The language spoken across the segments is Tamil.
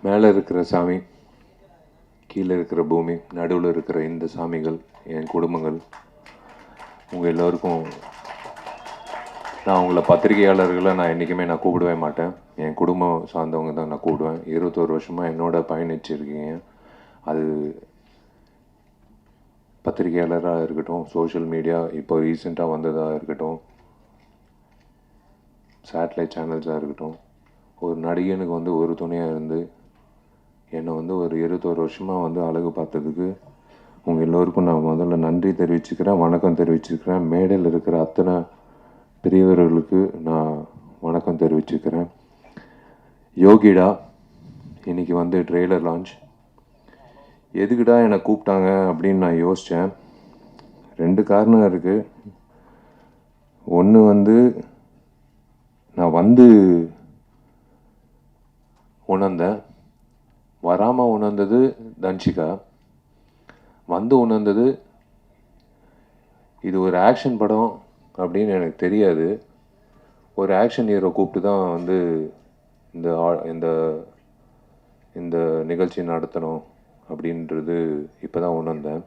மேலே இருக்கிற சாமி, கீழே இருக்கிற பூமி, நடுவில் இருக்கிற இந்த சாமிகள், என் குடும்பங்கள், உங்கள் எல்லோருக்கும் நான் உங்களை பத்திரிகையாளர்களை நான் என்றைக்குமே நான் கூப்பிடவே மாட்டேன். என் குடும்பம் சார்ந்தவங்க தான் நான் கூப்பிடுவேன். 21 வருஷமாக என்னோட பயணிச்சிருக்கீங்க. அது பத்திரிகையாளராக இருக்கட்டும், சோஷியல் மீடியா இப்போ ரீசெண்டாக வந்ததாக இருக்கட்டும், சேட்டலைட் சேனல்ஸாக இருக்கட்டும், ஒரு நடிகனுக்கு வந்து ஒரு துணையாக இருந்து என்னை வந்து ஒரு 21 வருஷமாக வந்து அழகு பார்த்ததுக்கு உங்கள் எல்லோருக்கும் நான் முதல்ல நன்றி தெரிவிச்சுக்கிறேன், வணக்கம் தெரிவிச்சுக்கிறேன். மேடையில் இருக்கிற அத்தனை பெரியவர்களுக்கு நான் வணக்கம் தெரிவிச்சுக்கிறேன். யோகிடா இன்றைக்கி வந்து ட்ரெய்லர் லான்ச். எதுக்குடா என்னை கூப்பிட்டாங்க அப்படின்னு நான் யோசித்தேன். 2 காரணம் இருக்குது. ஒன்று வந்து நான் வந்து உணர்ந்தேன், வராமல் உணர்ந்தது தன்ஷிகா, வந்து உணர்ந்தது இது ஒரு ஆக்ஷன் படம் அப்படின்னு எனக்கு தெரியாது. ஒரு ஆக்ஷன் ஹீரோ கூப்பிட்டு தான் வந்து இந்த இந்த இந்த நிகழ்ச்சி நடத்தணும் அப்படின்றது இப்போ தான் உணர்ந்தேன்.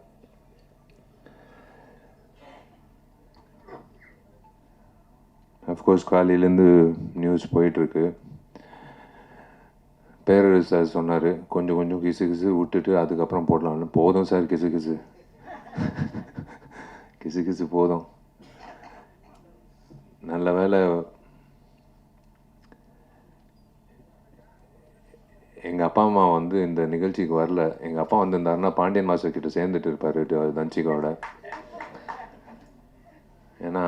அஃப்கோர்ஸ் காலையிலேருந்து நியூஸ் போயிட்டுருக்கு. பேரரசு சார் சொன்னார், கொஞ்சம் கொஞ்சம் கிசு கிசு விட்டுட்டு அதுக்கப்புறம் போடலான்னு. போதும் சார், கிசு கிசு கிசு கிசு போதும். நல்ல வேலை எங்கள் அப்பா அம்மா வந்து இந்த நிகழ்ச்சிக்கு வரல. எங்கள் அப்பா வந்திருந்தாருன்னா பாண்டியன் மாஸ்டர் கிட்ட சேர்ந்துட்டு இருப்பார் தன்ஷிகாவோட. ஏன்னா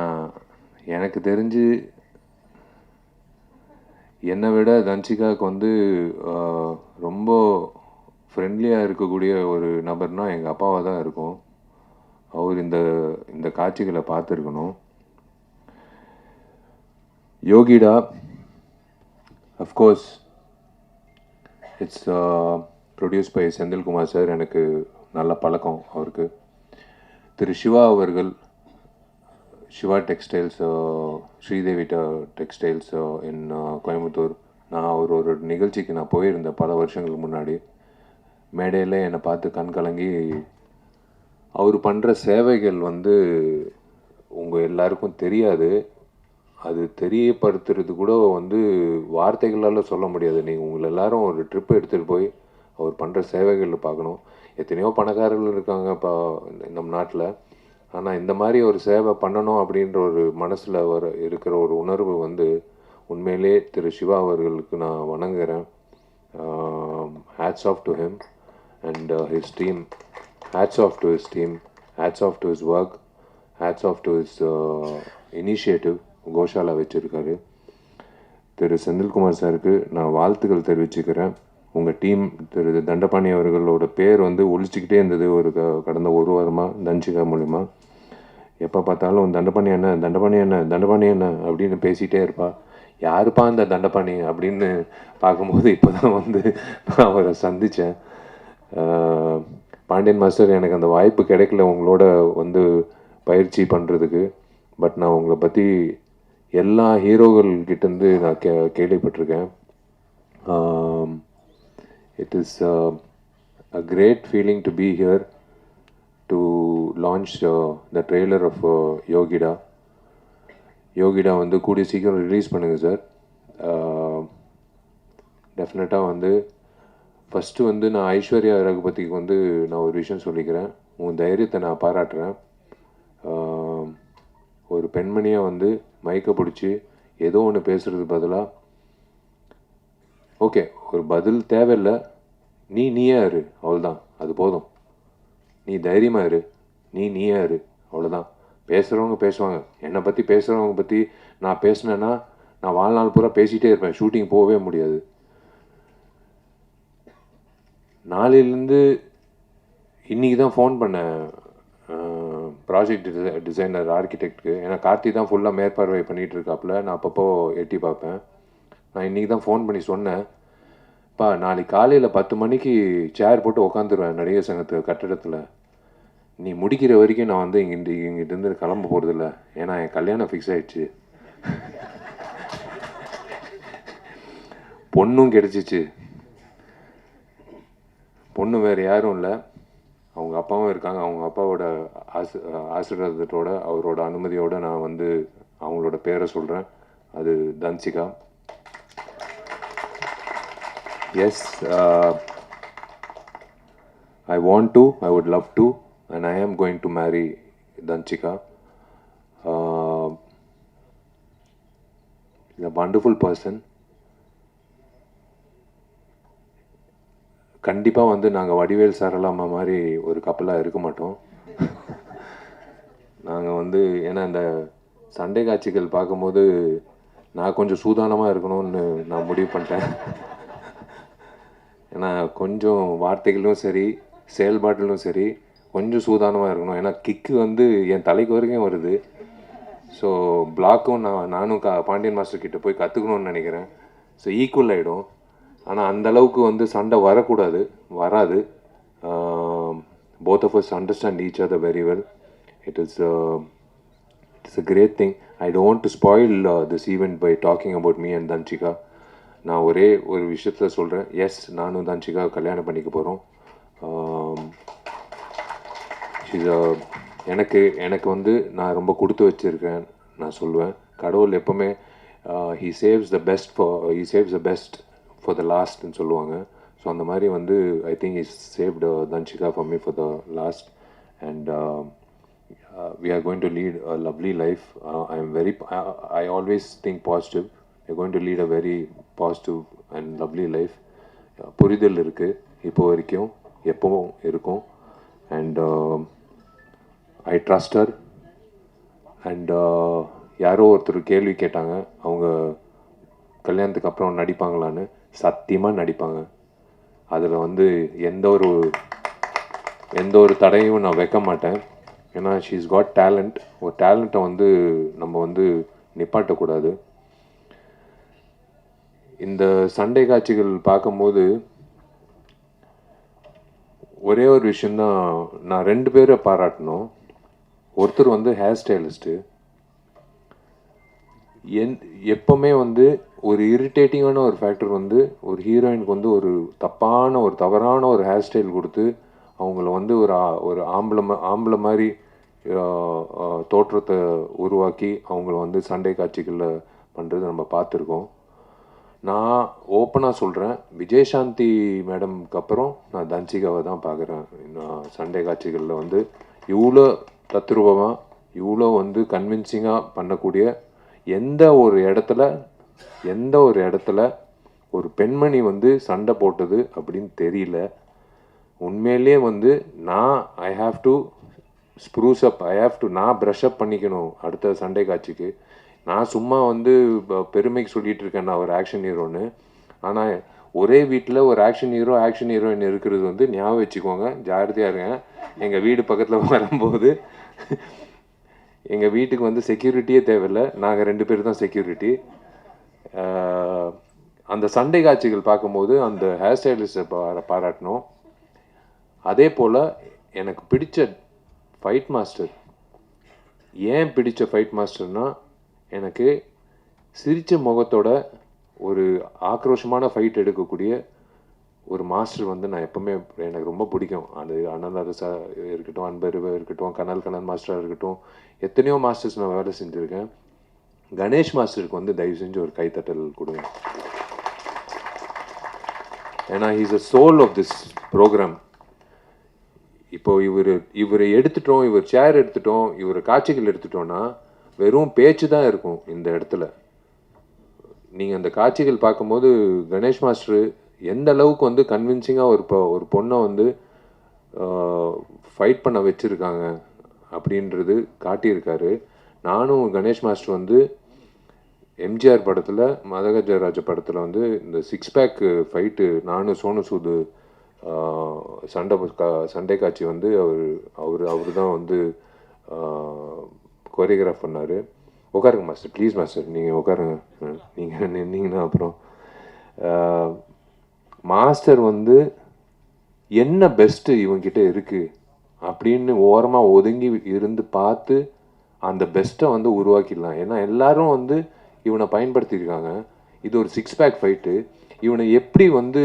எனக்கு தெரிஞ்சு என்னை விட தன்ஷிகாவுக்கு வந்து ரொம்ப ஃப்ரெண்ட்லியாக இருக்கக்கூடிய ஒரு நபர்னால் எங்கள் அப்பாவாக தான் இருக்கும். அவர் இந்த இந்த காட்சிகளை பார்த்துருக்கணும். Yogida of course it's produce by Senthilkumar sir. எனக்கு நல்ல பழக்கம் அவருக்கு. திரு சிவா அவர்கள், Siva textiles, Sridevi textiles in Coimbatore. நான் ஒரு நிகழ்ச்சிக்கு நான் போயிருந்தேன் பல வருஷங்களுக்கு முன்னாடி. மேடையில் என்னை பார்த்து கண் கலங்கி அவர் பண்ணுற சேவைகள் வந்து உங்கள் எல்லாருக்கும் தெரியாது. அது தெரியப்படுத்துறது கூட வந்து வார்த்தைகளால் சொல்ல முடியாது. நீங்கள் உங்களை எல்லாரும் ஒரு ட்ரிப் எடுத்துகிட்டு போய் அவர் பண்ணுற சேவைகளில் பார்க்கணும். எத்தனையோ பணக்காரர்கள் இருக்காங்க இப்போ நம் நாட்டில். ஆனால் இந்த மாதிரி ஒரு சேவை பண்ணணும் அப்படின்ற ஒரு மனசில் இருக்கிற ஒரு உணர்வு வந்து உண்மையிலே திரு சிவா அவர்களுக்கு நான் வணங்குகிறேன். Hats off to him and his team. Hats off to his team, hats off to his work, hats off to his initiative. கோஷாலா வச்சுருக்காரு. திரு செந்தில்குமார் சாருக்கு நான் வாழ்த்துக்கள் தெரிவிச்சுக்கிறேன். உங்கள் டீம் திரு தண்டபாணி அவர்களோட பேர் வந்து ஒழிச்சிக்கிட்டே இருந்தது ஒரு கடந்த ஒரு வாரமாக தன்ஷிகா மூலிமா. எப்போ பார்த்தாலும் தண்டபாணி என்ன தண்டபாணி என்ன தண்டபாணி என்ன அப்படின்னு பேசிகிட்டே இருப்பா. யாருப்பா அந்த தண்டபாணி அப்படின்னு பார்க்கும்போது இப்போ தான் வந்து நான் அவரை சந்தித்தேன். பாண்டியன் மாஸ்டர், எனக்கு அந்த வாய்ப்பு கிடைக்கல உங்களோட வந்து பயிற்சி பண்ணுறதுக்கு. பட் நான் உங்களை பற்றி எல்லா ஹீரோகள்கிட்டேருந்து நான் கேள்விப்பட்டிருக்கேன். It is a great feeling to be here to launch the trailer of Yogida. Yogida வந்து கூடிய சீக்கிரம் ரிலீஸ் பண்ணுங்கள் சார். டெஃபினட்டாக வந்து ஃபஸ்ட்டு வந்து நான் ஐஸ்வர்யா ரகுபதிக்கு வந்து நான் ஒரு விஷயம் சொல்லிக்கிறேன். உன் தைரியத்தை நான் பாராட்டுறேன். ஒரு பெண்மணியாக வந்து மைக்கை பிடிச்சி ஏதோ ஒன்று பேசுகிறது பதிலாக, ஓகே ஒரு பதில் தேவையில்லை, நீயே இரு, அவ்வளோதான், அது போதும். நீ தைரியமாக இரு, நீயே இரு, அவ்வளோதான். பேசுகிறவங்க பேசுவாங்க. என்னை பற்றி பேசுகிறவங்க பற்றி நான் பேசினேன்னா நான் வாழ்நாள் பூரா பேசிகிட்டே இருப்பேன், ஷூட்டிங் போகவே முடியாது. நாளையிலேருந்து இன்றைக்கி தான் ஃபோன் பண்ணேன் ப்ராஜெக்ட் டிசைனர் ஆர்கிடெக்டுக்கு. ஏன்னா கார்த்தி தான் ஃபுல்லாக மேற்பார்வை பண்ணிகிட்டு இருக்காப்புல. நான் அப்பப்போ எட்டி பார்ப்பேன். நான் இன்றைக்கி தான் ஃபோன் பண்ணி சொன்னேன், பா நாளைக்கு காலையில் 10 மணிக்கு சேர் போட்டு உக்காந்துருவேன் நடிகர் சங்கத்து கட்டிடத்தில். நீ முடிக்கிற வரைக்கும் நான் வந்து இங்கிட்டிருந்து கிளம்ப போகிறதில்ல. ஏன்னா என் கல்யாணம் ஃபிக்ஸ் ஆகிடுச்சு, பொண்ணும் கிடச்சிச்சு. பொண்ணு வேறு யாரும் இல்லை, அவங்க அப்பாவும் இருக்காங்க. அவங்க அப்பாவோட ஆசீர்வாதத்தோட அவரோட அனுமதியோடு நான் வந்து அவங்களோட பேரை சொல்கிறேன். அது Dhanshika. Yes, I want to, I would love to, and I am going to marry Danchika. She's a wonderful person. கண்டிப்பாக வந்து நாங்கள் வடிவேல் சாரலாமா மாதிரி ஒரு கப்பலாக இருக்க மாட்டோம். நாங்கள் வந்து ஏன்னா இந்த சண்டை காட்சிகள் பார்க்கும்போது நான் கொஞ்சம் சூதானமாக இருக்கணும்னு நான் முடிவு பண்ணிட்டேன். ஏன்னா கொஞ்சம் வார்த்தைகளும் சரி செயல்பாட்டிலும் சரி கொஞ்சம் சூதானமாக இருக்கணும். ஏன்னா கிக்கு வந்து என் தலைக்கு வரைக்கும் வருது. ஸோ பிளாக்கும் நானும் பாண்டியன் மாஸ்டர் கிட்ட போய் கற்றுக்கணும்னு நினைக்கிறேன். ஸோ ஈக்குவல் ஆகிடும். ஆனால் அந்தளவுக்கு வந்து சண்டை வரக்கூடாது, வராது. Both of us understand each other very well. It is a great thing. I don't want to spoil this event by talking about me and Danchika. நான் ஒரே ஒரு விஷயத்தில் சொல்கிறேன். எஸ், நானும் தன்சிகா கல்யாணம் பண்ணிக்க போகிறோம். எனக்கு வந்து நான் ரொம்ப கொடுத்து வச்சுருக்கேன் நான் சொல்லுவேன். கடவுள் எப்போவுமே he saves the best for the lastன்னு சொல்லுவாங்க. ஸோ அந்த மாதிரி வந்து I think he saved Danchika for me for the last, and we are going to lead a lovely life. I always think positive. We are going to lead a very positive and lovely life. புரிதல் இருக்குது இப்போ வரைக்கும், எப்பவும் இருக்கும். And I trust her. And யாரோ ஒருத்தர் கேள்வி கேட்டாங்க, அவங்க கல்யாணத்துக்கு அப்புறம் நடிப்பாங்களான்னு. சத்தியமாக நடிப்பாங்க. அதில் வந்து எந்த ஒரு தடையும் நான் வைக்க மாட்டேன். ஏன்னா ஷீஸ் காட் டேலண்ட். ஒரு டேலண்ட்டை வந்து நம்ம வந்து நிப்பாட்டக்கூடாது. இந்த சண்டை காட்சிகள் பார்க்கும்போது ஒரே ஒரு விஷயந்தான் நான் 2 பேரை பாராட்டணும். ஒருத்தர் வந்து ஹேர் ஸ்டைலிஸ்ட்டு. எப்போவுமே வந்து ஒரு இரிட்டேட்டிங்கான ஒரு ஃபேக்டர் வந்து ஒரு ஹீரோயினுக்கு வந்து ஒரு தவறான ஒரு ஹேர் ஸ்டைல் கொடுத்து அவங்கள வந்து ஒரு ஆம்பளை மாதிரி தோற்றத்தை உருவாக்கி அவங்கள வந்து சண்டை காட்சிகளில் பண்ணுறது நம்ம பார்த்துருக்கோம். நான் ஓப்பனாக சொல்கிறேன், விஜயசாந்தி மேடம்க்கு அப்புறம் நான் தன்சிகாவை தான் பார்க்குறேன். நான் சண்டை காட்சிகளில் வந்து இவ்வளோ தத்ரூபமாக, இவ்வளோ வந்து கன்வின்சிங்காக பண்ணக்கூடிய எந்த ஒரு இடத்துல ஒரு பெண்மணி வந்து சண்டை போட்டது அப்படின்னு தெரியல. உண்மையிலேயே வந்து ஐ ஹாவ் டு ஸ்ப்ரூஸ் அப், நான் ப்ரஷ் அப் பண்ணிக்கணும் அடுத்த சண்டை காட்சிக்கு. நான் சும்மா வந்து பெருமைக்கு சொல்லிகிட்டு இருக்கேன் நான் ஒரு ஆக்ஷன் ஹீரோன்னு. ஆனால் ஒரே வீட்டில் ஒரு ஆக்ஷன் ஹீரோயின் இருக்கிறது வந்து ஞாபகம் வச்சுக்கோங்க, ஜாகிரதையாக இருங்க. எங்கள் வீடு பக்கத்தில் வரும்போது எங்கள் வீட்டுக்கு வந்து செக்யூரிட்டியே தேவையில்லை, நாங்கள் 2 பேர் தான் செக்யூரிட்டி. அந்த சண்டை காட்சிகள் பார்க்கும்போது அந்த ஹேர் ஸ்டைலிஸ்ட்டை பாராட்டணும். அதே போல் எனக்கு பிடிச்ச ஃபைட் மாஸ்டர், ஏன் பிடிச்ச ஃபைட் மாஸ்டர்னால் எனக்கு சிரித்த முகத்தோட ஒரு ஆக்ரோஷமான ஃபைட் எடுக்கக்கூடிய ஒரு மாஸ்டர் வந்து நான் எப்போவுமே எனக்கு ரொம்ப பிடிக்கும். அது அனல் அரசா இருக்கட்டும், அன்பருவா இருக்கட்டும், கனல் மாஸ்டராக இருக்கட்டும், எத்தனையோ மாஸ்டர்ஸ் நான் வேலை செஞ்சுருக்கேன். கணேஷ் மாஸ்டருக்கு வந்து தயவு செஞ்சு ஒரு கைத்தட்டல் கொடுங்க. ஏன்னா he's a soul of this programme. இப்போ இவரை எடுத்துட்டோம், இவர் சேர் எடுத்துட்டோம், இவர் காட்சிகள் எடுத்துட்டோன்னா வெறும் பேச்சு தான் இருக்கும் இந்த இடத்துல. நீங்கள் அந்த காட்சிகள் பார்க்கும்போது கணேஷ் மாஸ்டர் எந்த அளவுக்கு வந்து கன்வின்சிங்காக ஒரு பொண்ணை வந்து ஃபைட் பண்ண வச்சுருக்காங்க அப்படின்றது காட்டியிருக்காரு. நானும் கணேஷ் மாஸ்டர் வந்து எம்ஜிஆர் படத்தில், மதகஜராஜ படத்தில் வந்து இந்த 6 பேக் ஃபைட்டு நானும் சோனு சூது சண்டை காட்சி வந்து அவர் தான் வந்து கோரியோகிராஃப் பண்ணார். உட்காருங்க மாஸ்டர், ப்ளீஸ் மாஸ்டர், நீங்கள் உட்காருங்க. நீங்கள் நின்னீங்கன்னா அப்புறம் மாஸ்டர் வந்து என்ன பெஸ்ட்டு இவங்கிட்ட இருக்குது அப்படின்னு ஓரமாக ஒதுங்கி இருந்து பார்த்து அந்த பெஸ்ட்டை வந்து உருவாக்கிடலாம். ஏன்னா எல்லாரும் வந்து இவனை பயன்படுத்தியிருக்காங்க. இது ஒரு 6 பேக் ஃபைட்டு. இவனை எப்படி வந்து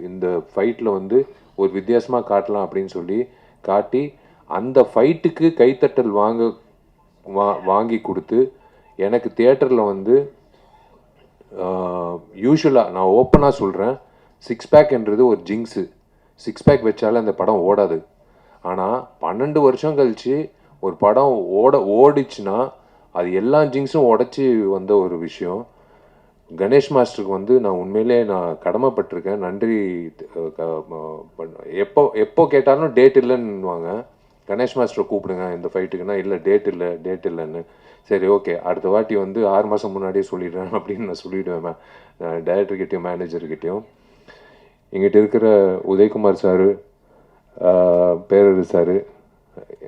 இந்த ஃபைட்டில் வந்து ஒரு வித்தியாசமாக காட்டலாம் அப்படின்னு சொல்லி காட்டி அந்த ஃபைட்டுக்கு கைத்தட்டல் வாங்கி கொடுத்து எனக்கு தியேட்டரில் வந்து யூஸ்வலாக நான் ஓப்பனாக சொல்கிறேன், 6 பேக்ன்றது ஒரு ஜிங்ஸு. 6 பேக் வச்சாலே அந்த படம் ஓடாது. ஆனால் 12 வருஷம் கழித்து ஒரு படம் ஓடிச்சுன்னா அது எல்லா ஜிங்ஸும் உடச்சி வந்த ஒரு விஷயம். கணேஷ் மாஸ்டருக்கு வந்து நான் உண்மையிலே நான் கடமைப்பட்டிருக்கேன். நன்றி. எப்போ கேட்டாலும் டேட் இல்லைன்னுவாங்க. கணேஷ் மாஸ்டரை கூப்பிடுங்க இந்த ஃபைட்டுக்குன்னா, இல்லை டேட் இல்லைன்னு. சரி ஓகே, அடுத்த வாட்டி வந்து 6 மாதம் முன்னாடியே சொல்லிடுறேன் அப்படின்னு நான் சொல்லிவிடுவேன் டைரக்டர்கிட்டையும் மேனேஜர்கிட்டையும். எங்கிட்ட இருக்கிற உதயகுமார் சாரு, பேரரு சாரு,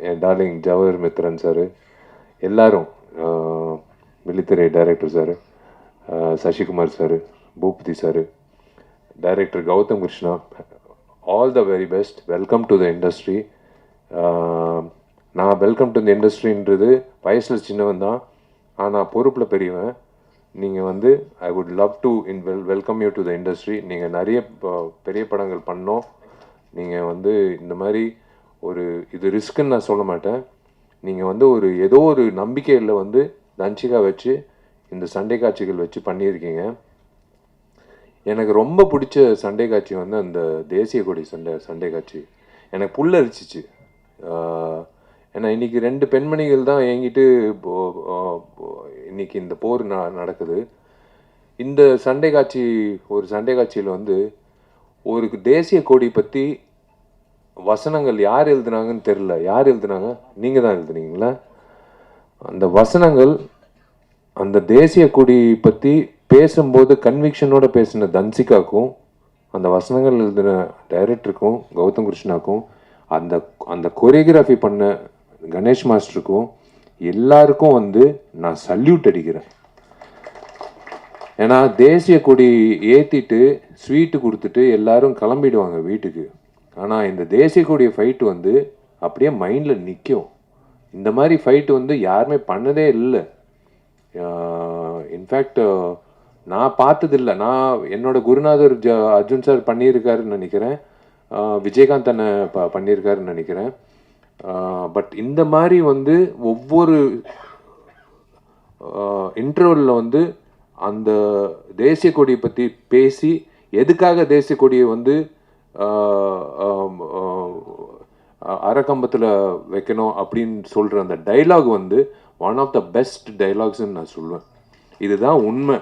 என் டார்லிங் ஜவஹர் மித்ரன் சாரு, எல்லாரும், மிலித்தரி director sir, Sasikumar sir, Boopathy sir, director Gautham Krishna, all the very best. Welcome to the industry. நான் வெல்கம் டு த இண்டஸ்ட்ரின்றது வயசில் சின்னவன் தான், ஆனால் பொறுப்பில் பெரியவன். நீங்கள் வந்து I would love to welcome you to the industry. நீங்கள் நிறைய பெரிய படங்கள் பண்ணோம். நீங்கள் வந்து இந்த மாதிரி ஒரு இது ரிஸ்க்குன்னு நான் சொல்ல மாட்டேன். நீங்கள் வந்து ஒரு ஏதோ ஒரு நம்பிக்கையில் வந்து தன்சிகா வச்சு இந்த சண்டை காட்சிகள் வச்சு பண்ணியிருக்கீங்க. எனக்கு ரொம்ப பிடிச்ச சண்டை காட்சி வந்து அந்த தேசிய கொடி சண்டை காட்சி எனக்கு புல்லரிச்சிச்சு. ஏன்னா இன்றைக்கி 2 பெண்மணிகள் தான் என்கிட்ட இன்றைக்கி இந்த போர் நடக்குது. இந்த சண்டை காட்சியில் வந்து ஒரு தேசிய கொடி பற்றி வசனங்கள் யார் எழுதுனாங்கன்னு தெரில. யார் எழுதுனாங்க? நீங்கள் தான் எழுதுனீங்களா? அந்த வசனங்கள் அந்த தேசிய கொடி பற்றி பேசும்போது கன்விக்ஷனோட பேசின தன்சிகாக்கும், அந்த வசனங்கள் எழுதின டைரக்டருக்கும் கௌதம் கிருஷ்ணாக்கும், அந்த கொரியோகிராஃபி பண்ண கணேஷ் மாஸ்டருக்கும் எல்லாருக்கும் வந்து நான் சல்யூட் அடிக்கிறேன். ஏன்னா தேசிய கொடி ஏற்றிட்டு ஸ்வீட்டு கொடுத்துட்டு எல்லாரும் கிளம்பிடுவாங்க வீட்டுக்கு. ஆனால் இந்த தேசிய கொடிய ஃபைட்டு வந்து அப்படியே மைண்டில் நிற்கும். இந்த மாதிரி ஃபைட்டு வந்து யாருமே பண்ணதே இல்லை. இன்ஃபேக்ட் நான் பார்த்ததில்லை. நான் என்னோட குருநாதர் அர்ஜுன் சார் பண்ணியிருக்காருன்னு நினைக்கிறேன், விஜயகாந்த் அண்ணன் பண்ணியிருக்காருன்னு நினைக்கிறேன். பட் இந்த மாதிரி வந்து ஒவ்வொரு இன்டர்வலில் வந்து அந்த தேசிய கொடியை பற்றி பேசி எதுக்காக தேசிய கொடியை வந்து அரைக்கம்பத்தில் வைக்கணும் அப்படின்னு சொல்கிற அந்த டைலாக் வந்து ஒன் ஆஃப் த பெஸ்ட் டைலாக்ஸ்ன்னு நான் சொல்லுவேன். இதுதான் உண்மை.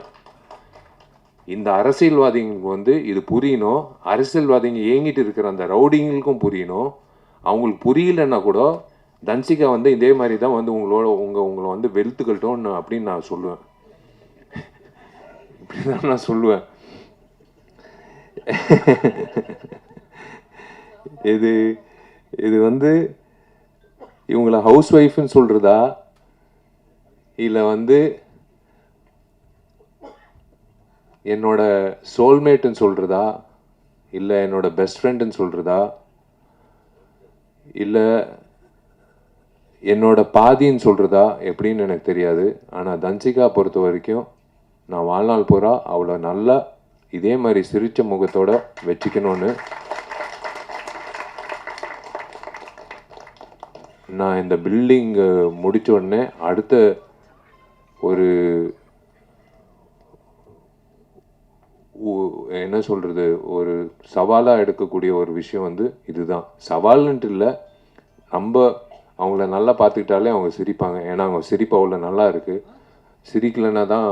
இந்த அரசியல்வாதிகளுக்கு வந்து இது புரியணும். அரசியல்வாதிங்க ஏங்கிட்டு இருக்கிற அந்த ரவுடிங்களுக்கும் புரியணும். அவங்களுக்கு புரியலன்னா கூட தன்சிகா வந்து இதே மாதிரி தான் வந்து உங்களை வந்து வெளுத்துக்கட்டும் அப்படின்னு நான் சொல்லுவேன். இப்படிதான் நான் சொல்லுவேன். இது வந்து இவங்களை ஹவுஸ் ஒய்ஃப்னு சொல்கிறதா, இல்லை வந்து என்னோட சோல்மேட்டுன்னு சொல்கிறதா, இல்லை என்னோட பெஸ்ட் ஃப்ரெண்டுன்னு சொல்கிறதா, இல்லை என்னோட பாதின்னு சொல்கிறதா எப்படின்னு எனக்கு தெரியாது. ஆனால் தன்சிகா பொறுத்த வரைக்கும் நான் வாழ்நாள் பூரா அவளை நல்லா இதே மாதிரி சிரித்த முகத்தோட வச்சுக்கணும்னு நான் இந்த பில்டிங் முடித்த உடனே அடுத்த ஒரு என்ன சொல்கிறது, ஒரு சவாலாக எடுக்கக்கூடிய ஒரு விஷயம் வந்து இதுதான். சவால்ன்ட்டு இல்லை, நம்ம அவங்கள நல்லா பார்த்துக்கிட்டாலே அவங்க சிரிப்பாங்க. ஏன்னா அவங்க சிரிப்பு அவ்வளோ நல்லா இருக்குது. சிரிக்கலைன்னா தான்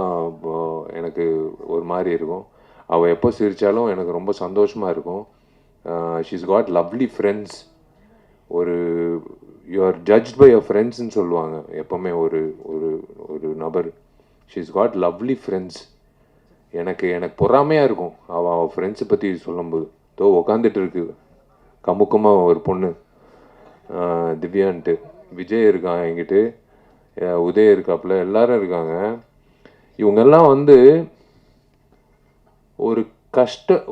எனக்கு ஒரு மாதிரி இருக்கும். அவள் எப்போ சிரித்தாலும் எனக்கு ரொம்ப சந்தோஷமாக இருக்கும். She's got lovely friends. ஒரு you are judge by your ஃப்ரெண்ட்ஸ்ன்னு சொல்லுவாங்க எப்போவுமே ஒரு ஒரு ஒரு நபர். She's got lovely friends. எனக்கு பொறாமையாக இருக்கும் அவள் ஃப்ரெண்ட்ஸை பற்றி சொல்லும்போது. உக்காந்துட்டு இருக்கு கமுக்கமாக ஒரு பொண்ணு, திவ்யான்ட்டு. விஜய் இருக்கான் என்கிட்ட, உதய இருக்காப்புல, எல்லாரும் இருக்காங்க. இவங்கெல்லாம் வந்து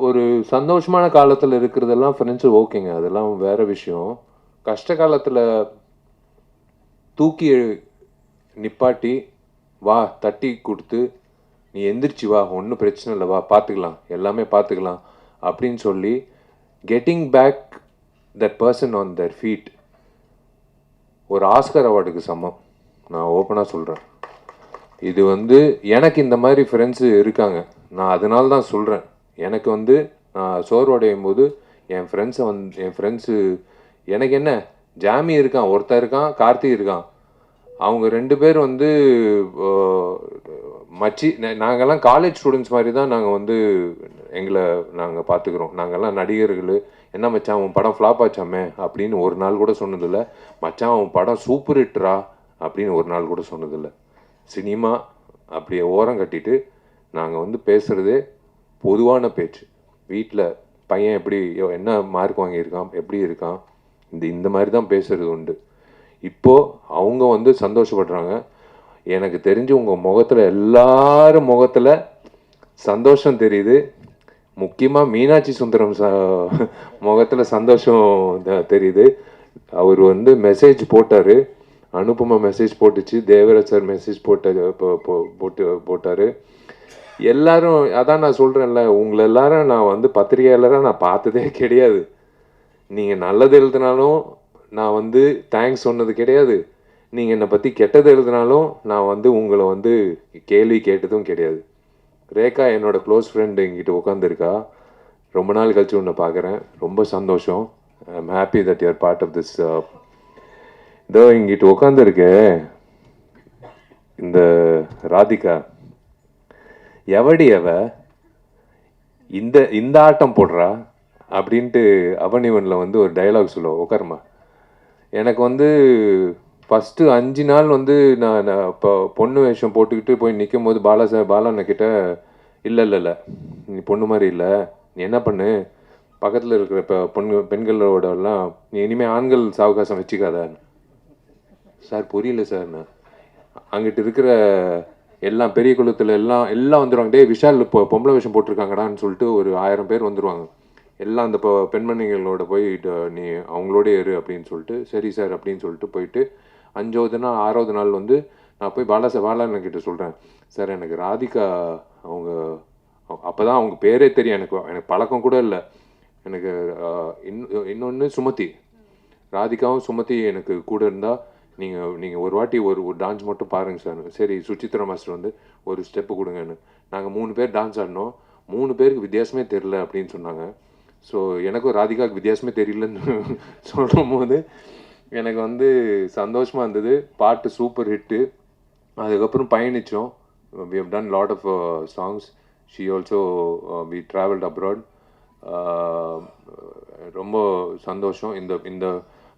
ஒரு சந்தோஷமான காலத்தில் இருக்கிறதெல்லாம் ஃப்ரெண்ட்ஸு ஓகேங்க, அதெல்லாம் வேறு விஷயம். கஷ்ட காலத்தில் தூக்கி நிப்பாட்டி வா, தட்டி கொடுத்து நீ எந்திரிச்சு வா, ஒன்றும் பிரச்சனை இல்லை, வா பார்த்துக்கலாம், எல்லாமே பார்த்துக்கலாம் அப்படின்னு சொல்லி getting back that person on their feet ஒரு ஆஸ்கர் அவார்டுக்கு சமம். நான் ஓப்பனாக சொல்கிறேன். இது வந்து எனக்கு இந்த மாதிரி ஃப்ரெண்ட்ஸு இருக்காங்க. நான் அதனால தான் சொல்கிறேன். எனக்கு வந்து நான் சோர்வடையும் போது என் ஃப்ரெண்ட்ஸு எனக்கு என்ன ஜாமி இருக்கான், ஒருத்தன் இருக்கான், கார்த்தி இருக்கான். அவங்க 2 பேர் வந்து மச்சி. நாங்கள்லாம் காலேஜ் ஸ்டூடெண்ட்ஸ் மாதிரி தான் நாங்கள் வந்து எங்களை நாங்கள் பார்த்துக்குறோம். நாங்கள்லாம் நடிகர்கள். என்ன மச்சான் அவன் படம் ஃப்ளாப் ஆச்சாமே அப்படின்னு ஒரு நாள் கூட சொன்னதில்லை. மச்சான் அவன் படம் சூப்பர் ஹிட்ரா அப்படின்னு ஒரு நாள் கூட சொன்னதில்லை. சினிமா அப்படியே ஓரம் கட்டிட்டு நாங்கள் வந்து பேசுகிறதே பொதுவான பேச்சு. வீட்டில் பையன் எப்படி என்ன மார்க் வாங்கியிருக்கான், எப்படி இருக்கான், இந்த மாதிரி தான் பேசுகிறது உண்டு. இப்போது அவங்க வந்து சந்தோஷப்படுறாங்க. எனக்கு தெரிஞ்சு உங்கள் முகத்தில் எல்லாரும் முகத்தில் சந்தோஷம் தெரியுது. முக்கியமாக மீனாட்சி சுந்தரம் முகத்தில் சந்தோஷம் தெரியுது. அவர் வந்து மெசேஜ் போட்டார், அனுபமா மெசேஜ் போட்டுச்சு, தேவராஜ் சார் மெசேஜ் போட்டார். எல்லாரும் அதான் நான் சொல்கிறேன்ல, உங்களை எல்லாரும் நான் வந்து பத்திரிகையாளராக நான் பார்த்ததே கிடையாது. நீங்கள் நல்லது எழுதினாலும் நான் வந்து தேங்க்ஸ் சொன்னது கிடையாது. நீங்கள் என்னை பற்றி கெட்டது எழுதினாலும் நான் வந்து உங்களை வந்து கேள்வி கேட்டதும் கிடையாது. ரேகா என்னோட க்ளோஸ் ஃப்ரெண்டு எங்கிட்ட உட்காந்துருக்கா. ரொம்ப நாள் கழிச்சு உன்னை பார்க்குறேன். ரொம்ப சந்தோஷம். I am happy that you're part of this. இதோ இங்கிட்ட உட்காந்துருக்க இந்த ராதிகா எவடி அவ இந்த ஆட்டம் போடுறா அப்படின்ட்டு அவனிவனில் வந்து ஒரு டைலாக் சொல்லுவோம். உட்காருமா. எனக்கு வந்து ஃபஸ்ட்டு 5 நாள் வந்து நான் இப்போ பொண்ணு வேஷம் போட்டுக்கிட்டு போய் நிற்கும் போது பாலாண்ணக்கிட்ட இல்லை நீ பொண்ணு மாதிரி இல்லை, நீ என்ன பண்ணு, பக்கத்தில் இருக்கிற இப்போ பெண்களோடலாம் நீ இனிமேல் ஆண்கள் சாவகாசம் வச்சுக்காத. சார் புரியல சார். நான் அங்கிட்டு இருக்கிற எல்லாம் பெரிய குளத்தில் எல்லாம் வந்துடுவாங்க. டே விஷால் இப்போ பொம்பளை வேஷம் போட்டிருக்காங்கடான்னு சொல்லிட்டு ஒரு 1000 பேர் வந்துடுவாங்க. எல்லாம் அந்த பெண்மணிகளோட போய் நீ அவங்களோடய இரு அப்படின்னு சொல்லிட்டு, சரி சார் அப்படின்னு சொல்லிட்டு போயிட்டு 5வது நாள் 6வது நாள் வந்து நான் போய் பாலாண்ணக்கிட்ட சொல்கிறேன், சார் எனக்கு ராதிகா அவங்க அப்போ தான் அவங்க பேரே தெரியும். எனக்கு பழக்கம் கூட இல்லை. எனக்கு இன்னொன்று சுமதி, ராதிகாவும் சுமதி எனக்கு கூட இருந்தால் நீங்கள் ஒரு வாட்டி ஒரு டான்ஸ் மட்டும் பாருங்கள் சார். சரி சுச்சித்ரா மாஸ்டர் வந்து ஒரு ஸ்டெப்பு கொடுங்கன்னு. நாங்கள் 3 பேர் டான்ஸ் ஆடினோம். 3 பேருக்கு வித்தியாசமே தெரில அப்படின்னு சொன்னாங்க. ஸோ எனக்கும் ராதிகாவுக்கு வித்தியாசமே தெரியலன்னு சொல்லும் போது எனக்கு வந்து சந்தோஷமாக இருந்தது. பாட்டு சூப்பர் ஹிட்டு. அதுக்கப்புறம் பயணித்தோம். We have done lot of songs. She also we travelled abroad. ரொம்ப சந்தோஷம். இந்த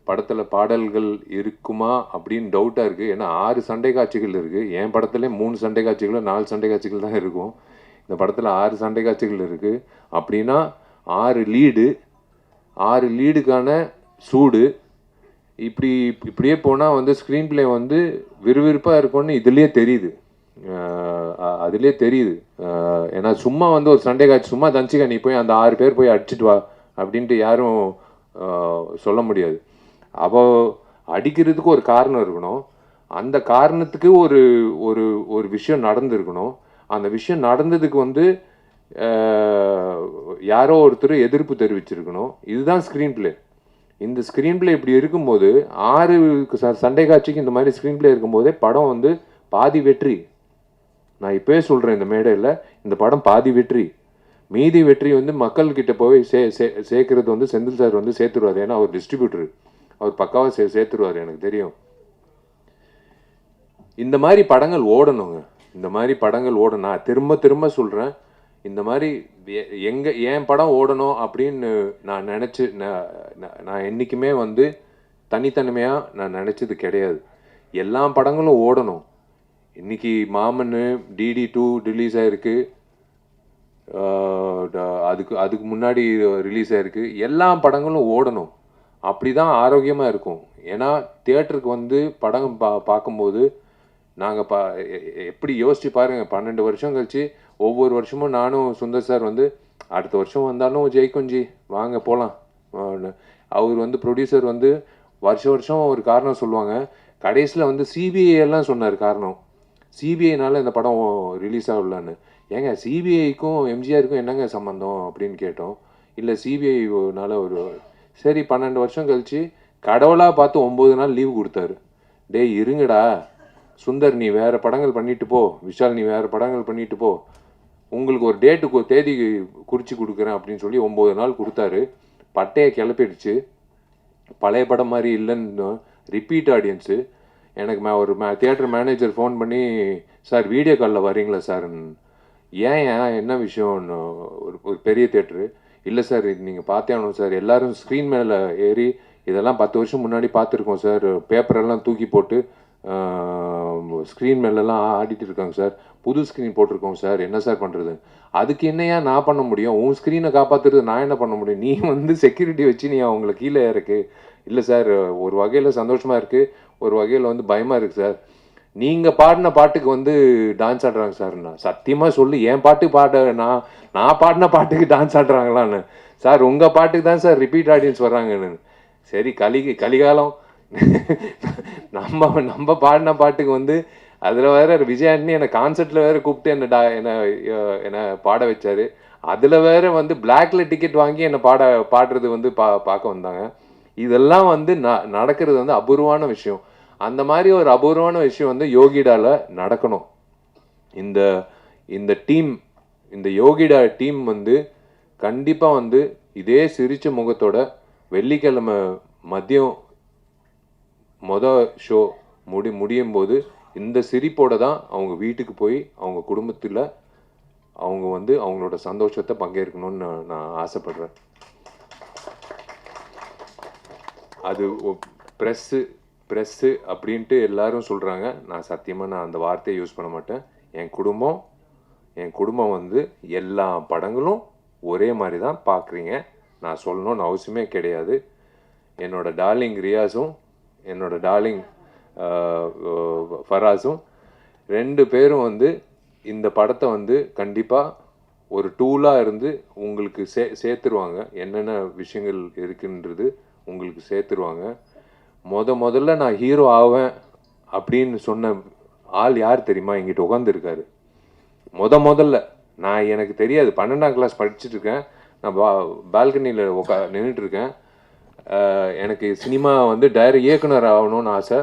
படத்தில் பாடல்கள் இருக்குமா அப்படின்னு டவுட்டாக இருக்குது. ஏன்னா 6 சண்டை காட்சிகள் இருக்குது. என் படத்துல 3 சண்டை காட்சிகளோ 4 சண்டை காட்சிகள் தான் இருக்கும். இந்த படத்தில் 6 சண்டை காட்சிகள் இருக்குது. அப்படின்னா 6 லீடுக்கான சூடு. இப்படியே போனால் வந்து ஸ்க்ரீன் பிளே வந்து விறுவிறுப்பாக இருக்கும்னு அதுலேயே தெரியுது. ஏன்னா சும்மா வந்து ஒரு சண்டை காட்சி சும்மா தஞ்சிக்கா நீ போய் அந்த 6 பேர் போய் அடிச்சுட்டு வா அப்படின்ட்டு யாரும் சொல்ல முடியாது. அவள் அடிக்கிறதுக்கு ஒரு காரணம் இருக்கணும். அந்த காரணத்துக்கு ஒரு ஒரு ஒரு விஷயம் நடந்திருக்கணும். அந்த விஷயம் நடந்ததுக்கு வந்து யாரோ ஒருத்தர் எதிர்ப்பு தெரிவிச்சிருக்கணும். இதுதான் ஸ்க்ரீன் பிளே. இந்த ஸ்க்ரீன் பிளே இப்படி இருக்கும்போது 6 சண்டை காட்சிக்கு இந்த மாதிரி ஸ்க்ரீன் பிளே இருக்கும்போதே படம் வந்து பாதி வெற்றி. நான் இப்போயே சொல்கிறேன் இந்த மேடையில், இந்த படம் பாதி வெற்றி. மீதி வெற்றி வந்து மக்கள்கிட்ட போய் சேர்க்கறது வந்து செந்தில் சார் வந்து சேர்த்துருவார். ஏன்னா அவர் டிஸ்ட்ரிபியூட்டர், அவர் பக்காவாக சேர்த்துருவார். எனக்கு தெரியும். இந்த மாதிரி படங்கள் ஓடணுங்க. இந்த மாதிரி படங்கள் ஓடணும். நான் திரும்ப சொல்கிறேன், இந்த மாதிரி என் படம் ஓடணும் அப்படின்னு நான் நான் என்றைக்குமே வந்து தனித்தன்மையாக நான் நினச்சது கிடையாது. எல்லா படங்களும் ஓடணும். இன்றைக்கி மாமன் DD2 ரிலீஸ் ஆகிருக்கு. அதுக்கு முன்னாடி ரிலீஸ் ஆகிருக்கு. எல்லா படங்களும் ஓடணும். அப்படி தான் ஆரோக்கியமாக இருக்கும். ஏன்னா தியேட்டருக்கு வந்து படம் பார்க்கும்போது நாங்கள் எப்படி யோசிச்சு பாருங்கள், 12 வருஷம் கழிச்சு ஒவ்வொரு வருஷமும் நானும் சுந்தர் சார் வந்து அடுத்த வருஷம் வந்தாலும் ஜெயிக்குஞ்சி வாங்க போகலாம். அவர் வந்து ப்ரொடியூசர் வந்து வருஷம் ஒரு காரணம் சொல்லுவாங்க. கடைசியில் வந்து CBI எல்லாம் சொன்னார் காரணம். CBIனால இந்த படம் ரிலீஸ் ஆகலான்னு. ஏங்க CBIக்கும் MGRக்கும் என்னங்க சம்மந்தம் அப்படின்னு கேட்டோம். இல்லை சிபிஐனால ஒரு சரி 12 வருஷம் கழிச்சு கடவுளாக பார்த்து 9 நாள் லீவு கொடுத்தாரு. டேய் இருங்கடா சுந்தர், நீ வேறு படங்கள் பண்ணிட்டு போ, விஷால் நீ வேறு படங்கள் பண்ணிட்டு போ, உங்களுக்கு ஒரு டேட்டுக்கு ஒரு தேதி குறித்து கொடுக்குறேன் அப்படின்னு சொல்லி 9 நாள் கொடுத்தாரு. பட்டையை கிளப்பிடுச்சு. பழைய படம் மாதிரி இல்லைன்னு ரிப்பீட் ஆடியன்ஸு. எனக்கு ஒரு தியேட்டர் மேனேஜர் ஃபோன் பண்ணி, சார் வீடியோ காலில் வரீங்களா சார்? ஏன் என்ன விஷயம்னு ஒரு பெரிய தியேட்டரு. இல்லை சார் இது நீங்கள் பார்த்தே ஆகணும் சார், எல்லோரும் ஸ்க்ரீன் மேலே ஏறி இதெல்லாம் 10 வருஷம் முன்னாடி பார்த்துருக்கோம் சார், பேப்பரெல்லாம் தூக்கி போட்டு ஸ்க்ரீன் மேலெல்லாம் ஆடிட்டு இருக்காங்க சார், புது ஸ்க்ரீன் போட்டிருக்கோம் சார், என்ன சார் பண்ணுறது? அதுக்கு என்னையா நான் பண்ண முடியும்? உன் ஸ்க்ரீனை காப்பாற்றுறது நான் என்ன பண்ண முடியும்? நீ செக்யூரிட்டி வச்சு நீ அவங்கள கீழே இருக்கு. இல்லை சார் ஒரு வகையில் சந்தோஷமாக இருக்குது, ஒரு வகையில் பயமாக இருக்குது சார். நீங்கள் பாடின பாட்டுக்கு டான்ஸ் ஆடுறாங்க சார். நான் சத்தியமாக சொல்லு, என் பாட்டுக்கு நான் பாடின பாட்டுக்கு டான்ஸ் ஆடுறாங்களான்னு. சார் உங்கள் பாட்டுக்கு தான் சார் ரிப்பீட் ஆடியன்ஸ் வர்றாங்கன்னு. சரி கலிகாலம் நம்ம பாடின பாட்டுக்கு அதில் வேற விஜயாண்டி என்னை கான்சர்ட்டில் வேற கூப்பிட்டு என்னை பாட வச்சாரு. அதில் வேற பிளாக்ல டிக்கெட் வாங்கி என்னை பாடுறது பார்க்க வந்தாங்க. இதெல்லாம் நடக்கிறது அபூர்வமான விஷயம். அந்த மாதிரி ஒரு அபூர்வமான விஷயம் யோகிடால நடக்கணும். இந்த டீம், இந்த யோகிடா டீம் கண்டிப்பாக இதே சிரிச்ச முகத்தோட வெள்ளிக்கிழமை மதியம் ஷோ முடியும் போது இந்த சிரிப்போட தான் அவங்க வீட்டுக்கு போய் அவங்க குடும்பத்தில் அவங்க அவங்களோட சந்தோஷத்தை பங்கேற்கணும்னு நான் ஆசைப்படுறேன். அது ப்ரெஸ்ஸு அப்படின்ட்டு எல்லாரும் சொல்கிறாங்க. நான் சத்தியமாக அந்த வார்த்தையை யூஸ் பண்ண மாட்டேன். என் குடும்பம் எல்லா படங்களும் ஒரே மாதிரி தான் பார்க்குறீங்க. நான் சொல்லணும்னு அவசியமே கிடையாது. என்னோட டார்லிங் ரியாஸும் என்னோட டார்லிங் ஃபராஸும் 2 பேரும் இந்த படத்தை கண்டிப்பாக ஒரு டூலாக இருந்து உங்களுக்கு சேர்த்துருவாங்க. என்னென்ன விஷயங்கள் இருக்குன்றது உங்களுக்கு சேர்த்துருவாங்க. முதல்ல நான் ஹீரோ ஆவேன் அப்படின்னு சொன்ன ஆள் யார் தெரியுமா? எங்கிட்ட உட்காந்துருக்காரு. முதல்ல எனக்கு தெரியாது, 12ஆம் கிளாஸ் படிச்சுட்டு இருக்கேன். நான் பால்கனியில் நின்றுட்டுருக்கேன். எனக்கு சினிமா இயக்குனர் ஆகணும்னு ஆசை.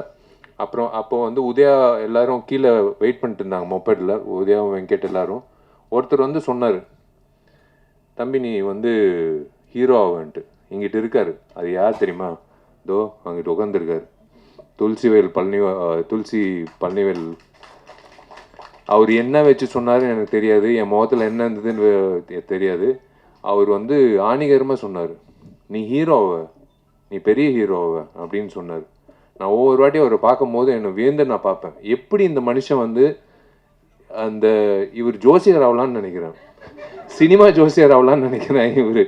அப்போ உதயா எல்லாரும் கீழே வெயிட் பண்ணிட்டு இருந்தாங்க மொபைலில், உதயா வெங்கட் எல்லாரும். ஒருத்தர் சொன்னார், தம்பி நீ ஹீரோ ஆவேன்ட்டு. இங்கிட்ட இருக்காரு. அது யார் தெரியுமா? தோ அங்கிட்டு உட்காந்துருக்காரு, துளசி பழனிவேல். அவர் என்ன வச்சு சொன்னாருன்னு எனக்கு தெரியாது, என் முகத்தில் என்ன இருந்ததுன்னு தெரியாது. அவர் ஆணிகரமாக சொன்னார், நீ ஹீரோவை, நீ பெரிய ஹீரோவை அப்படின்னு சொன்னார். நான் ஒவ்வொரு வாட்டி அவரை பார்க்கும் போது என்னை வியந்து நான் பார்ப்பேன், எப்படி இந்த மனுஷன் இவர் ஜோசியர் ஆகலான்னு நினைக்கிறேன், சினிமா ஜோசியர் ஆகலான்னு நினைக்கிறேன். இவர்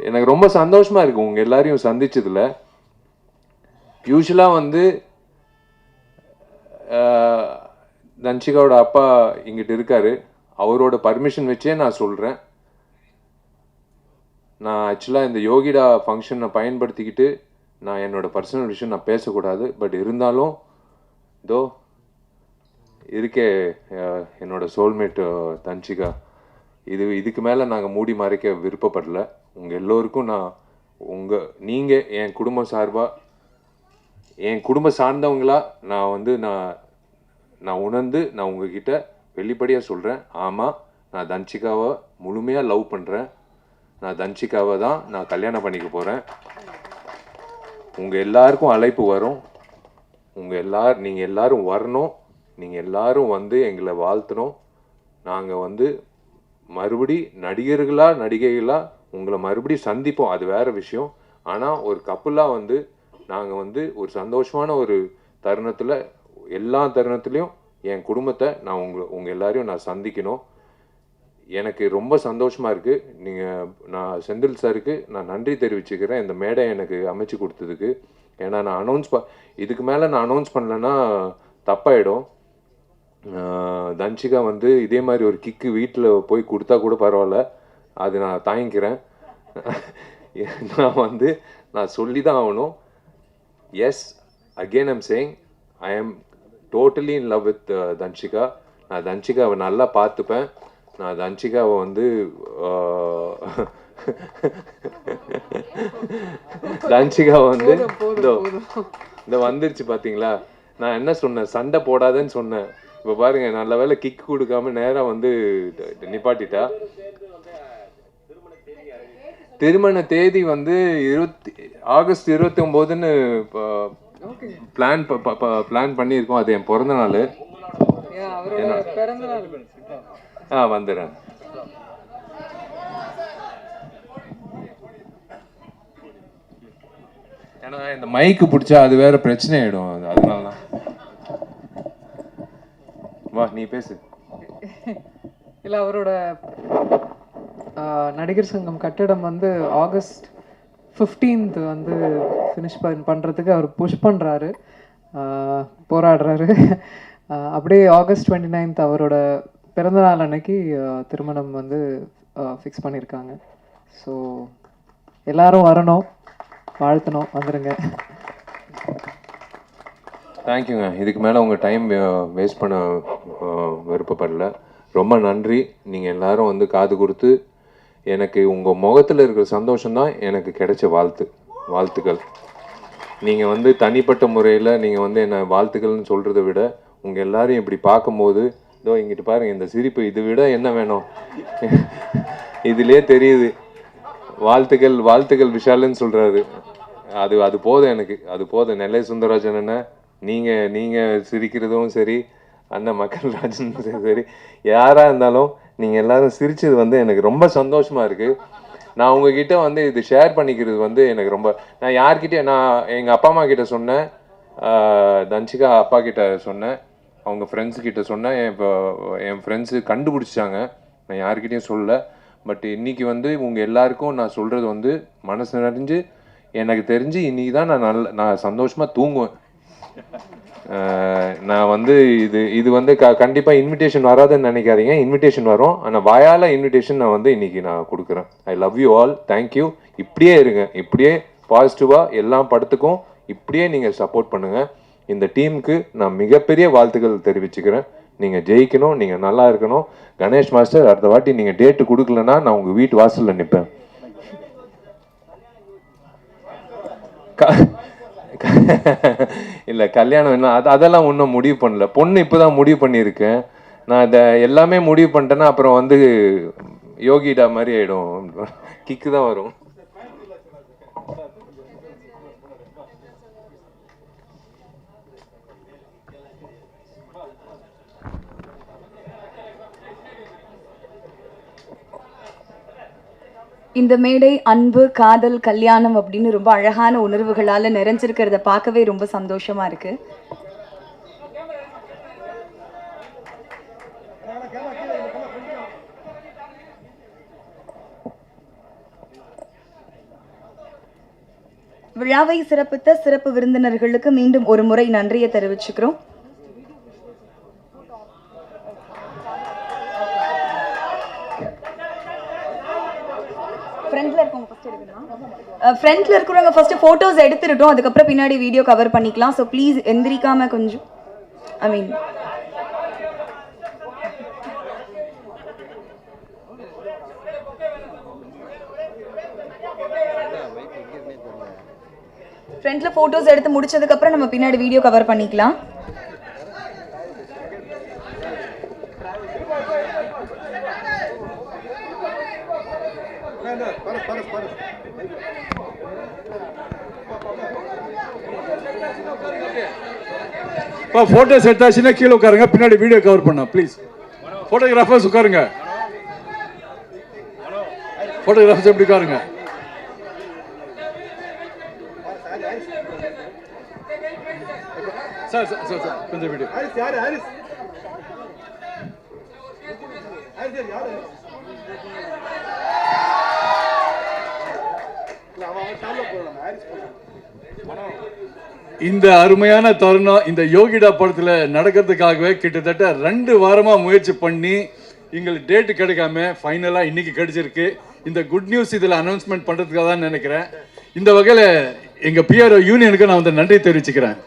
எனக்கு ரொம்ப சந்தோஷமாக இருக்குது உங்கள் எல்லாரையும் சந்திச்சதில். யூஸ்வலாக தன்ஷிகாவோட அப்பா இங்கிட்டு இருக்காரு. அவரோட பர்மிஷன் வச்சே நான் சொல்கிறேன், நான் ஆக்சுவலாக இந்த யோகிடா ஃபங்க்ஷனை பயன்படுத்திக்கிட்டு நான் என்னோடய பர்சனல் விஷயம் நான் பேசக்கூடாது. பட் இருந்தாலும் இருக்கே என்னோட சோல்மேட் தன்ஷிகா, இதுக்கு மேலே நாங்கள் மூடி மறைக்க விருப்பப்படல. உங்கள் எல்லோருக்கும் நீங்கள் என் குடும்பம் சார்பாக, என் குடும்பம் சார்ந்தவங்களா நான் உணர்ந்து நான் உங்ககிட்ட வெளிப்படையாக சொல்கிறேன், ஆமாம் நான் தன்ஷிகாவை முழுமையாக லவ் பண்ணுறேன். நான் தன்ஷிகாவை தான் நான் கல்யாணம் பண்ணிக்க போகிறேன். உங்கள் எல்லாருக்கும் அழைப்பு வரும். நீங்கள் எல்லாரும் வரணும். நீங்கள் எல்லாரும் எங்களை வாழ்த்தணும். நாங்கள் மறுபடி நடிகைகளாக உங்களை மறுபடி சந்திப்போம், அது வேறு விஷயம். ஆனால் ஒரு கப்புலாக நாங்கள் ஒரு சந்தோஷமான ஒரு தருணத்தில், எல்லா தருணத்துலேயும் என் குடும்பத்தை நான் உங்கள் எல்லாரையும் நான் சந்திக்கணும். எனக்கு ரொம்ப சந்தோஷமாக இருக்குது. நான் செந்தில் சாருக்கு நான் நன்றி தெரிவிச்சுக்கிறேன் இந்த மேடை எனக்கு அமைச்சு கொடுத்ததுக்கு. ஏன்னா நான் இதுக்கு மேலே நான் அனௌன்ஸ் பண்ணலைன்னா தப்பாயிடும். தன்ஷிகா இதே மாதிரி ஒரு கிக்கு வீட்டில் போய் கொடுத்தா கூட பரவாயில்ல, அது நான் தாங்கிக்கிறேன். நான் சொல்லி தான் ஆகணும். Yes, again I'm saying, I am totally in love with Dhanshika. நான் தன்ஷிகாவை நல்லா பார்த்துப்பேன். நான் தன்சிகாவை வந்து தன்சிகாவை வந்து இந்த வந்துருச்சு பார்த்தீங்களா, நான் என்ன சொன்னேன், சண்டை போடாதேன்னு சொன்னேன். இப்போ பாருங்க, நல்ல வேலை கிக் கொடுக்காம நேராக வந்து நிப்பாட்டிட்டா. திருமண தேதி வந்து ஆகஸ்ட் 29ன்னு பிளான் பண்ணியிருக்கோம். அது என் பிறந்த நாள். வந்துடுறேன். ஏன்னா இந்த மைக்கு பிடிச்சா அது வேற பிரச்சனை ஆயிடும். அதனால தான். வா, நீ பேசு. இல்லை, அவரோட நடிகர் சங்கம் கட்டிடம் வந்து ஆகஸ்ட் 15th வந்து ஃபினிஷ் பண்ணுறதுக்கு அவர் புஷ் பண்ணுறாரு, போராடுறாரு. அப்படியே ஆகஸ்ட் 29th அவரோட பிறந்தநாள் அன்னைக்கு திருமணம் வந்து ஃபிக்ஸ் பண்ணியிருக்காங்க. ஸோ எல்லாரும் வரணும், வாழ்த்தணும், வந்துடுங்க. தேங்க்யூங்க. இதுக்கு மேலே உங்கள் டைம் வேஸ்ட் பண்ண விருப்பப்படல. ரொம்ப நன்றி. நீங்கள் எல்லாரும் வந்து காது கொடுத்து எனக்கு உங்கள் முகத்தில் இருக்கிற சந்தோஷம்தான் எனக்கு கிடைச்ச வாழ்த்துக்கள். நீங்கள் வந்து தனிப்பட்ட முறையில் நீங்கள் வந்து என்ன வாழ்த்துக்கள்னு சொல்கிறத விட உங்கள் எல்லாரையும் இப்படி பார்க்கும்போது, இதோ இங்கிட்டு பாருங்கள் இந்த சிரிப்பு, இது விட என்ன வேணும்? இதுலேயே தெரியுது. வாழ்த்துக்கள் விஷாலுன்னு சொல்கிறாரு. அது போதும் எனக்கு, அது போதும். நெல்லை சுந்தரராஜன் அண்ணன், நீங்கள் சிரிக்கிறதும் சரி, அண்ணன் மக்கள்ராஜன் சரி, யாராக இருந்தாலும் நீங்கள் எல்லாரும் சிரிச்சது வந்து எனக்கு ரொம்ப சந்தோஷமாக இருக்குது. நான் உங்ககிட்ட வந்து இது ஷேர் பண்ணிக்கிறது வந்து எனக்கு ரொம்ப, நான் யார்கிட்டே, நான் எங்கள் அப்பா அம்மா கிட்ட சொன்னேன், தன்சிகா அப்பா கிட்ட சொன்னேன், அவங்க ஃப்ரெண்ட்ஸுக்கிட்ட சொன்னேன். இப்போ என் ஃப்ரெண்ட்ஸு கண்டுபிடிச்சாங்க, நான் யார்கிட்டையும் சொல்லலை. பட் இன்றைக்கி வந்து உங்கள் எல்லாருக்கும் நான் சொல்கிறது வந்து மனசு நிறைஞ்சு, எனக்கு தெரிஞ்சு இன்றைக்கி தான் நான் சந்தோஷமாக தூங்குவேன். நான் வந்து இது வந்து கண்டிப்பாக இன்விடேஷன் வராதுன்னு நினைக்காதீங்க. இன்விடேஷன் வரும், ஆனால் வாயால் இன்விடேஷன் நான் வந்து இன்றைக்கி நான் கொடுக்குறேன். I love you all. Thank you. இப்படியே இருங்க, இப்படியே பாசிட்டிவாக எல்லா படத்துக்கும் இப்படியே நீங்கள் சப்போர்ட் பண்ணுங்கள். இந்த டீமுக்கு நான் மிகப்பெரிய வாழ்த்துக்கள் தெரிவிச்சுக்கிறேன். நீங்கள் ஜெயிக்கணும், நீங்கள் நல்லா இருக்கணும். கணேஷ் மாஸ்டர், அடுத்த வாட்டி நீங்கள் டேட்டு கொடுக்கலன்னா நான் உங்கள் வீட்டு வாசலில் நிற்பேன். இல்லை, கல்யாணம் என்ன அதெல்லாம் ஒன்றும் முடிவு பண்ணல. பொண்ணு இப்போ தான் முடிவு பண்ணியிருக்கேன். நான் இதை எல்லாமே முடிவு பண்ணிட்டேன்னா அப்புறம் வந்து யோகிடா மாதிரி ஆகிடும், கிக்கு தான் வரும். இந்த மேடை அன்பு, காதல், கல்யாணம் அப்படின்னு ரொம்ப அழகான உணர்வுகளால நிறைஞ்சிருக்கிறத பார்க்கவே ரொம்ப சந்தோஷமா இருக்கு. விழாவை சிறப்பித்த சிறப்பு விருந்தினர்களுக்கு மீண்டும் ஒரு முறை நன்றியை தெரிவிச்சுக்கிறோம். ஃப்ரண்ட்ல இருக்கிறவங்க ஃபர்ஸ்ட் போட்டோஸ் எடுத்துட்டோம், அதுக்கப்புறம் பின்னாடி வீடியோ கவர் பண்ணிக்கலாம். ஸோ ப்ளீஸ் எந்திரிக்காம கொஞ்சம், ஐ மீன் ஃப்ரண்ட்ல போட்டோஸ் எடுத்து முடிச்சதுக்கு அப்புறம் நம்ம பின்னாடி வீடியோ கவர் பண்ணிக்கலாம். போட்டோஸ் எடுத்தாச்சுன்னா கீழே உட்காருங்க, பின்னாடி வீடியோ கவர் பண்ண ப்ளீஸ். போட்டோகிராஃபர்ஸ் உட்காருங்க, போட்டோகிராஃபர்ஸ் எப்படி உட்காருங்க. சார் சார் சார் கொஞ்சம் வீடியோ. இந்த அருமையான தருணம் இந்த யோகிடா படத்தில் நடக்கிறதுக்காகவே கிட்டத்தட்ட 2 வாரமா முயற்சி பண்ணி எங்களுக்கு டேட்டு கிடைக்காம ஃபைனலாக இன்னைக்கு கிடைச்சிருக்கு. இந்த குட் நியூஸ் இதில் அனௌன்ஸ்மெண்ட் பண்ணுறதுக்காக தான் நினைக்கிறேன். இந்த வகையில் எங்கள் பிஆர்ஓ யூனியனுக்கு நான் வந்து நன்றி தெரிவிச்சுக்கிறேன்.